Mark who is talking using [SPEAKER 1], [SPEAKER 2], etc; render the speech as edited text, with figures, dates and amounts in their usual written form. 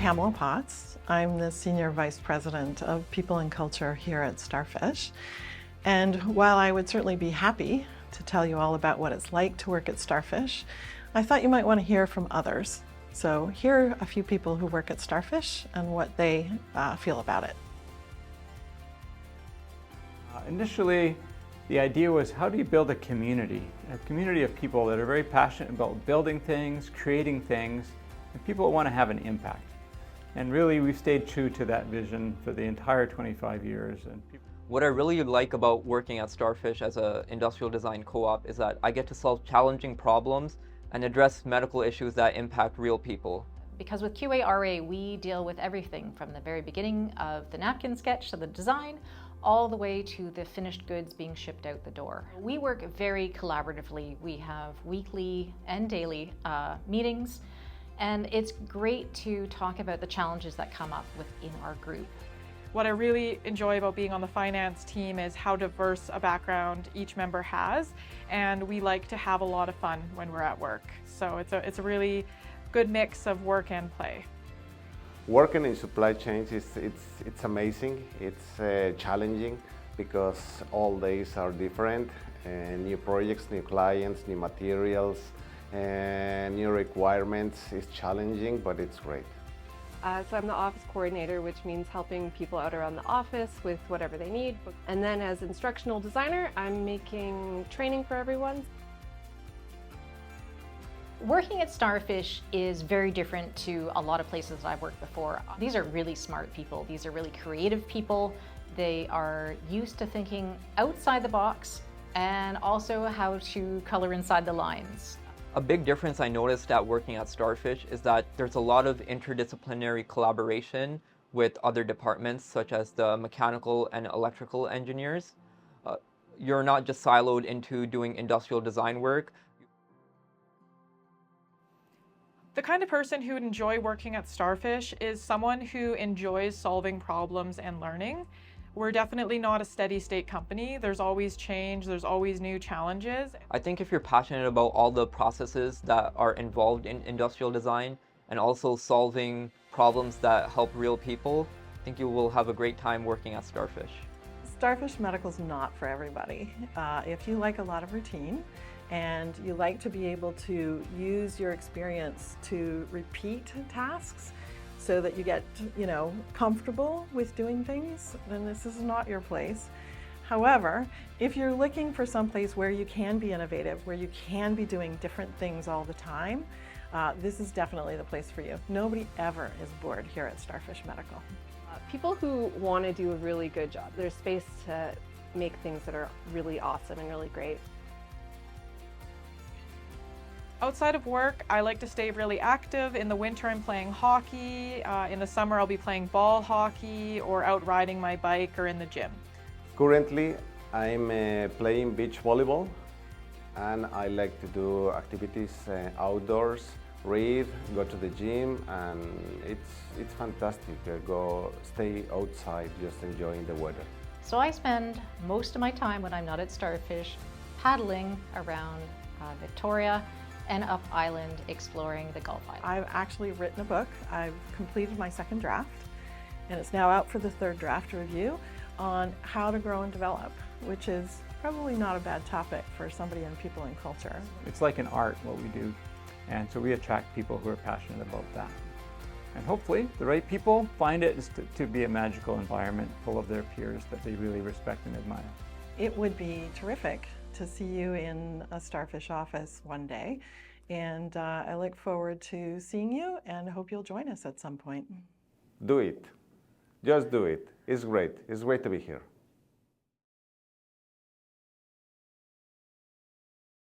[SPEAKER 1] Pamela Potts. I'm the Senior Vice President of People and Culture here at StarFish. And while I would certainly be happy to tell you all about what it's like to work at StarFish, I thought you might want to hear from others. So here are a few people who work at StarFish and what they feel about it.
[SPEAKER 2] Initially, the idea was, how do you build a community of people that are very passionate about building things, creating things, and people that want to have an impact. And really, we've stayed true to that vision for the entire 25 years.
[SPEAKER 3] What I really like about working at StarFish as an industrial design co-op is that I get to solve challenging problems and address medical issues that impact real people.
[SPEAKER 4] Because with QA/RA, we deal with everything from the very beginning of the napkin sketch to the design, all the way to the finished goods being shipped out the door. We work very collaboratively. We have weekly and daily meetings, and it's great to talk about the challenges that come up within our group.
[SPEAKER 5] What I really enjoy about being on the finance team is how diverse a background each member has, and we like to have a lot of fun when we're at work. So it's a really good mix of work and play.
[SPEAKER 6] Working in supply chains it's amazing. It's challenging because all days are different, and new projects, new clients, new materials, and new requirements is challenging, but it's great.
[SPEAKER 7] So I'm the office coordinator, which means helping people out around the office with whatever they need. And then as instructional designer, I'm making training for everyone.
[SPEAKER 4] Working at StarFish is very different to a lot of places I've worked before. These are really smart people. These are really creative people. They are used to thinking outside the box and also how to color inside the lines.
[SPEAKER 3] A big difference I noticed at working at StarFish is that there's a lot of interdisciplinary collaboration with other departments, such as the mechanical and electrical engineers. You're not just siloed into doing industrial design work.
[SPEAKER 5] The kind of person who would enjoy working at StarFish is someone who enjoys solving problems and learning. We're definitely not a steady state company. There's always change, there's always new challenges.
[SPEAKER 3] I think if you're passionate about all the processes that are involved in industrial design and also solving problems that help real people, I think you will have a great time working at StarFish.
[SPEAKER 1] StarFish Medical is not for everybody. If you like a lot of routine and you like to be able to use your experience to repeat tasks, so that you get, comfortable with doing things, then this is not your place. However, if you're looking for some place where you can be innovative, where you can be doing different things all the time, this is definitely the place for you. Nobody ever is bored here at StarFish Medical.
[SPEAKER 7] People who want to do a really good job, there's space to make things that are really awesome and really great.
[SPEAKER 5] Outside of work, I like to stay really active. In the winter, I'm playing hockey. In the summer, I'll be playing ball hockey or out riding my bike or in the gym.
[SPEAKER 6] Currently, I'm playing beach volleyball, and I like to do activities outdoors, read, go to the gym, and it's fantastic. Stay outside, just enjoying the weather.
[SPEAKER 4] So I spend most of my time when I'm not at StarFish paddling around Victoria and up island exploring the Gulf Island.
[SPEAKER 1] I've actually written a book. I've completed my second draft, and it's now out for the third draft review on how to grow and develop, which is probably not a bad topic for somebody in people and culture.
[SPEAKER 2] It's like an art, what we do. And so we attract people who are passionate about that. And hopefully the right people find it to be a magical environment full of their peers that they really respect and admire.
[SPEAKER 1] It would be terrific to see you in a StarFish office one day, and I look forward to seeing you and hope you'll join us at some point.
[SPEAKER 6] Do it. Just do it. It's great. It's great to be here.